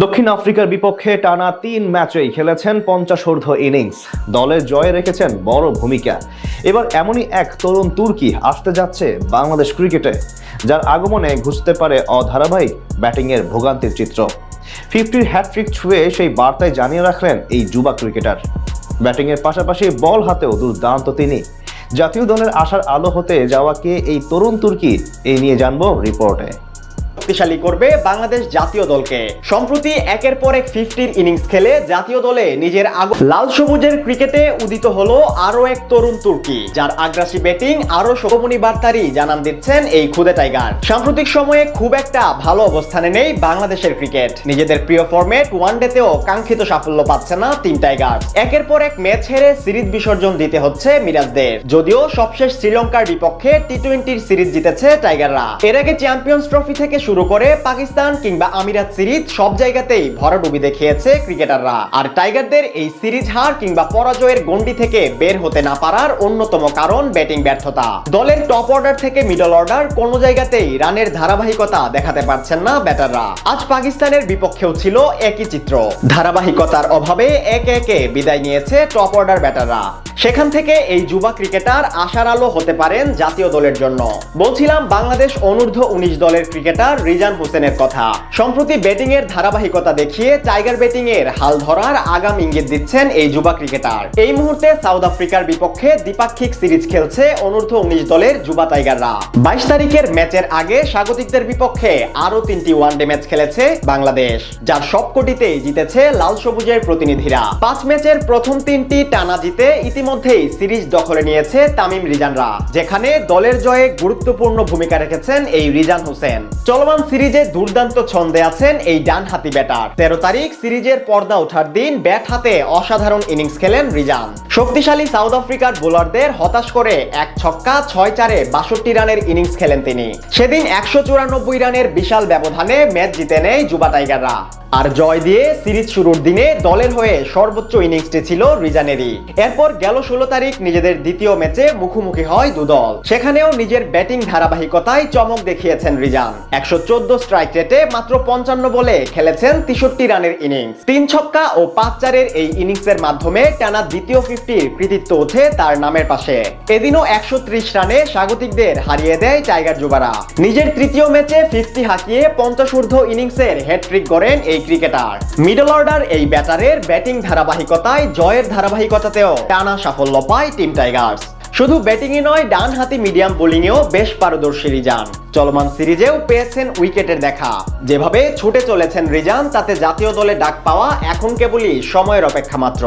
দক্ষিণ আফ্রিকার বিপক্ষে টানা ৩ ম্যাচেই খেলেছেন ৫০ ইনিংস। দলের জয়ে রেখেছেন বড় ভূমিকা। এবার এমনই এক তরুণ তুর্কি আসতে যাচ্ছে বাংলাদেশ ক্রিকেটে, যার আগমনে ঘুচতে পারে অধারাবাহিক ব্যাটিংয়ের ভোগান্তির চিত্র। 50-র হ্যাটট্রিক ছুঁয়ে সেই বার্তায় জানিয়ে রাখলেন এই যুবা ক্রিকেটার। ব্যাটিংয়ের পাশাপাশি বল হাতেও দুর্দান্ত তিনি। জাতীয় দলের আশার আলো হতে যাওয়া কে এই তরুণ তুর্কি, এই নিয়ে জানবো রিপোর্টে। শক্তিশালী করবে বাংলাদেশ জাতীয় দলকে। সম্প্রতি একের পর এক 50-র ইনিংস খেলে জাতীয় দলে নিজের লাল সবুজের ক্রিকেটে উদিত হলো আরো এক তরুণ তুর্কি, যার আগ্রাসী ব্যাটিং আরো শোভনী বার্তারই জানান দিচ্ছেন এই খুদে টাইগার। সাম্প্রতিক সময়ে খুব একটা ভালো অবস্থানে নেই বাংলাদেশের ক্রিকেট। নিজেদের প্রিয় ফরম্যাট ওয়ানডেতেও কাঙ্ক্ষিত সাফল্য পাচ্ছে না টিম টাইগার। একের পর এক ম্যাচ হেরে সিরিজ বিসর্জন দিতে হচ্ছে মিরাজদের। যদিও সবশেষ শ্রীলঙ্কার বিপক্ষে টি-20-র সিরিজ জিতেছে টাইগাররা। এর আগে চ্যাম্পিয়ন্স ট্রফি থেকে শুরু করে পাকিস্তান কিংবা আমিরাত সিরিজ সব জায়গাতেই ভরাডুবি দেখিয়েছে ক্রিকেটাররা। আর টাইগারদের এই সিরিজ হার কিংবা পরাজয়ের গণ্ডি থেকে বের হতে না পারার অন্যতম কারণ ব্যাটিং ব্যর্থতা। দলের টপ অর্ডার থেকে মিডল অর্ডার কোনো জায়গাতেই রানের ধারাবাহিকতা দেখাতে পারছেন না ব্যাটাররা। আজ পাকিস্তানের বিপক্ষেও ছিল একই চিত্র। ধারাবাহিকতার অভাবে একে একে বিদায় নিয়েছে টপ অর্ডার ব্যাটাররা। সেখান থেকে এই যুবা ক্রিকেটার আশার আলো হতে পারেন জাতীয় দলের জন্য। বলছিলাম বাংলাদেশ অনূর্ধ্ব-19 দলের ক্রিকেটার রিজান হোসেনের কথা। সম্প্রতি ব্যাটিং এর ধারাবাহিকতা দেখিয়ে টাইগার ব্যাটিং এর হাল ধরার আগাম ইঙ্গিত দিচ্ছেন এই যুবা ক্রিকেটার। এই মুহূর্তে সাউথ আফ্রিকার বিপক্ষে দ্বিপাক্ষিক সিরিজ খেলছে অনূর্ধ্ব-19 দলের যুবা টাইগাররা। 22 তারিখের ম্যাচের আগে স্বাগতিকদের বিপক্ষে আরো 3টি ওয়ানডে ম্যাচ খেলেছে বাংলাদেশ, যার সবকটিতেই জিতেছে লাল সবুজের প্রতিনিধিরা। 5 ম্যাচের প্রথম 3টি টানা জিতে ইতিমধ্যেই সিরিজ দখলে নিয়েছে তামিম রিজানরা, যেখানে দলের জয়ে গুরুত্বপূর্ণ ভূমিকা রেখেছেন এই রিজান হোসেন। চলমান সিরিজে দুর্দান্ত ছন্দে আছেন এই ডানহাতি ব্যাটার। 13 তারিখ সিরিজের পর্দা ওঠার দিন ব্যাট হাতে অসাধারণ ইনিংস খেলেন রিজান। শক্তিশালী সাউথ আফ্রিকার বোলারদের হতাশ করে 1 ছক্কা 6-4-এ 62 রানের ইনিংস খেলেন তিনি। সেদিন 194 রানের বিশাল ব্যবধানে ম্যাচ জিতে নেয় যুবা টাইগাররা। আর জয় দিয়ে সিরিজ শুরুর দিনে দলের হয়ে সর্বোচ্চ ইনিংসটি ছিল রিজানেরই। এরপর গেল 16 তারিখ নিজেদের দ্বিতীয় ম্যাচে মুখোমুখি হয় দুদল। সেখানেও নিজের ব্যাটিং ধারাবাহিকতায় চমক দেখিয়েছেন রিজান। 114 স্ট্রাইক রেটে মাত্র 55 বলে খেলেছেন 63 রানের ইনিংস। 3 ছক্কা ও 5-4-এর এই ইনিংসের মাধ্যমে টানা দ্বিতীয় 50-র কৃতিত্ব ওঠে তার নামের পাশে। এদিনও 130 রানে স্বাগতিকদের হারিয়ে দেয় টাইগার যুবারা। নিজের তৃতীয় ম্যাচে 50 হাঁকিয়ে 50 ঊর্ধ্ব ইনিংসের হ্যাটট্রিক করেন এই ক্রিকেটার। মিডল অর্ডার এই ব্যাটারের ব্যাটিং ধারাবাহিকতায় জয়ের ধারাবাহিকতাতেও টানা সাফল্য পায় টিম টাইগার্স। শুধু ব্যাটিংই নয়, ডানহাতি মিডিয়াম বোলিংয়েও বেশ পারদর্শী রিজান। চলমান সিরিজেও পেয়েছেন উইকেটের দেখা। যেভাবে ছুটে চলেছেন রিজান, তাতে জাতীয় দলে ডাক পাওয়া এখন কেবলই সময়ের অপেক্ষা মাত্র।